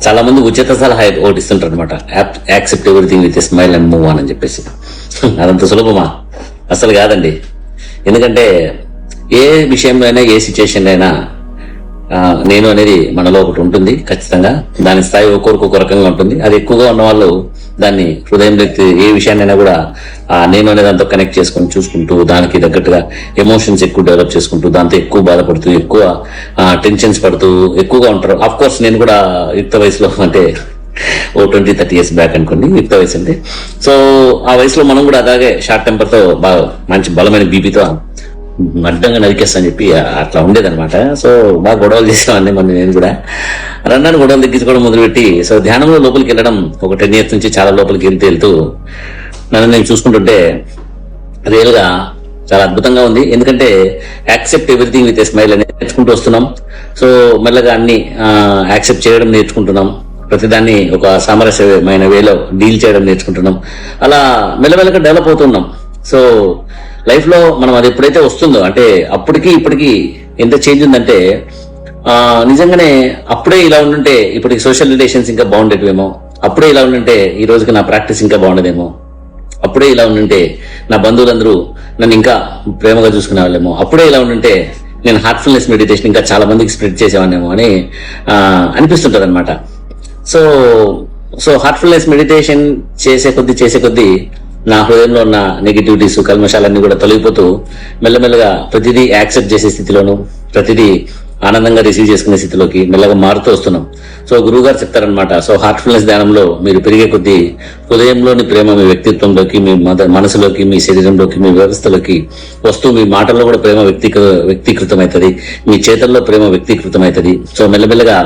చాలా మంది ఉచిత సలహా ఒకటి ఇస్తుంటారు అనమాట, accept everything with smile and move on అని చెప్పేసి. అదంత సులభమా? అసలు కాదండి. ఎందుకంటే ఏ విషయంలో అయినా, ఏ సిచ్యుయేషన్ అయినా నేను అనేది మనలో ఒకటి ఉంటుంది ఖచ్చితంగా. దాని స్థాయి ఒక్కొక్క రకంగా ఉంటుంది. అది ఎక్కువగా ఉన్న వాళ్ళు దాన్ని హృదయంలో ఏ విషయాన్నైనా కూడా నేను అనేది దాంతో కనెక్ట్ చేసుకొని చూసుకుంటూ, దానికి తగ్గట్టుగా ఎమోషన్స్ ఎక్కువ డెవలప్ చేసుకుంటూ, దాంతో ఎక్కువ బాధపడుతూ, ఎక్కువ టెన్షన్స్ పడుతూ ఎక్కువగా ఉంటారు. ఆఫ్ కోర్స్ నేను కూడా యుక్త వయసులో, అంటే 20-30 years బ్యాక్ అనుకోండి యుక్త వయసు అంటే. సో ఆ వయసులో మనం కూడా అలాగే షార్ట్ టెంపర్ తో బాగా మంచి బలమైన బీపీతో అడ్డంగా నరికేస్తా అని చెప్పి అట్లా ఉండేదన్నమాట. సో బాగా గొడవలు చేసేవాడిని మొన్న నేను కూడా. రన్నాను గొడవలు తగ్గించుకోవడం మొదలుపెట్టి, సో ధ్యానంలో లోపలికి వెళ్ళడం ఒక 10 years నుంచి చాలా లోపలికి వెళ్తూ నన్ను నేను చూసుకుంటుంటే రియల్ గా చాలా అద్భుతంగా ఉంది. ఎందుకంటే accept everything with a smile అనేది నేర్చుకుంటూ వస్తున్నాం. సో మెల్లగా అన్ని యాక్సెప్ట్ చేయడం నేర్చుకుంటున్నాం. ప్రతిదాన్ని ఒక సామరస్యమైన వేలో డీల్ చేయడం నేర్చుకుంటున్నాం. అలా మెల్లమెల్లగా డెవలప్ అవుతున్నాం. సో లైఫ్ లో మనం అది ఎప్పుడైతే వస్తుందో, అంటే అప్పటికి ఇప్పటికి ఎంత చేంజ్ ఉందంటే, నిజంగానే అప్పుడే ఇలా ఉండుంటే ఇప్పటికి సోషల్ రిలేషన్స్ ఇంకా బాగుండేటివేమో, అప్పుడే ఇలా ఉండుంటే ఈ రోజుకి నా ప్రాక్టీస్ ఇంకా బాగుండదేమో, అప్పుడే ఇలా ఉండుంటే నా బంధువులందరూ నన్ను ఇంకా ప్రేమగా చూసుకునే వాళ్ళేమో, అప్పుడే ఇలా ఉండుంటే నేను హార్ట్ఫుల్నెస్ మెడిటేషన్ ఇంకా చాలా మందికి స్ప్రెడ్ చేసేవాళ్ళేమో అని అనిపిస్తుంటది అనమాట. సో హార్ట్ఫుల్నెస్ మెడిటేషన్ చేసే కొద్దీ నా హృదయంలో ఉన్న నెగిటివిటీస్, కల్మషాలన్నీ కూడా తొలగిపోతూ మెల్లమెల్లగా ప్రతిదీ యాక్సెప్ట్ చేసే స్థితిలోను, ప్రతిదీ ఆనందంగా రిసీవ్ చేసుకునే స్థితిలోకి మెల్లగా మారుతూ వస్తున్నాం. సో గురువు గారు చెప్తారనమాట, సో హార్ట్ఫుల్నెస్ ధ్యానంలో మీరు పెరిగే కొద్దీ హృదయంలోని ప్రేమ మీ వ్యక్తిత్వంలోకి, మీ మనసులోకి, మీ శరీరంలోకి, మీ వ్యవస్థలోకి వస్తూ మీ మాటల్లో కూడా ప్రేమ వ్యక్తీకృతమవుతుంది, మీ చేతల్లో ప్రేమ వ్యక్తీకృతమవుతుంది. సో మెల్లమెల్లగా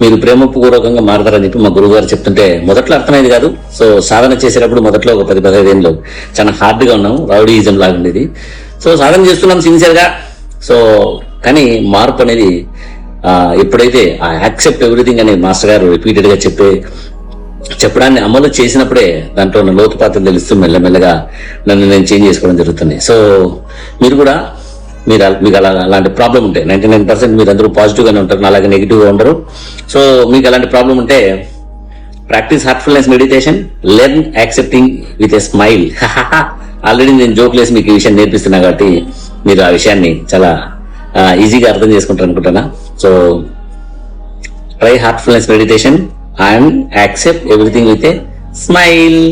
మీరు ప్రేమపూర్వకంగా మారతారని చెప్పి మా గురువు గారు చెప్తుంటే మొదట్లో అర్థమైంది కాదు. సో సాధన చేసేటప్పుడు మొదట్లో ఒక 10-15 ఏళ్ళు చాలా హార్డ్ గా ఉన్నాం, రౌడీయిజం లాగా ఉండేది. సో సాధన చేస్తున్నాం సిన్సియర్ గా. సో కానీ మార్పు అనేది ఎప్పుడైతే ఆ యాక్సెప్ట్ ఎవ్రీథింగ్ అనేది మాస్టర్ గారు రిపీటెడ్ గా చెప్పడాన్ని అమలు చేసినప్పుడే దాంట్లో ఉన్న లోతుపాత్రలు తెలుస్తూ మెల్లమెల్లగా నన్ను నేను చేంజ్ చేసుకోవడం జరుగుతుంది. సో మీరు కూడా మీకు అలాంటి ప్రాబ్లం ఉంటే 99% మీరు అందరూ పాజిటివ్ గానే ఉంటారు, అలాగే నెగిటివ్ గా ఉండరు. సో మీకు అలాంటి ప్రాబ్లం ఉంటే practice Heartfulness meditation, learn accepting with a smile. Already నేను జోక్ లేసి మీకు ఈ విషయం నేర్పిస్తున్నా కాబట్టి మీరు ఆ విషయాన్ని చాలా ఈజీగా అర్థం చేసుకుంటారు అనుకుంటున్నా. So try Heartfulness meditation and accept everything with a smile.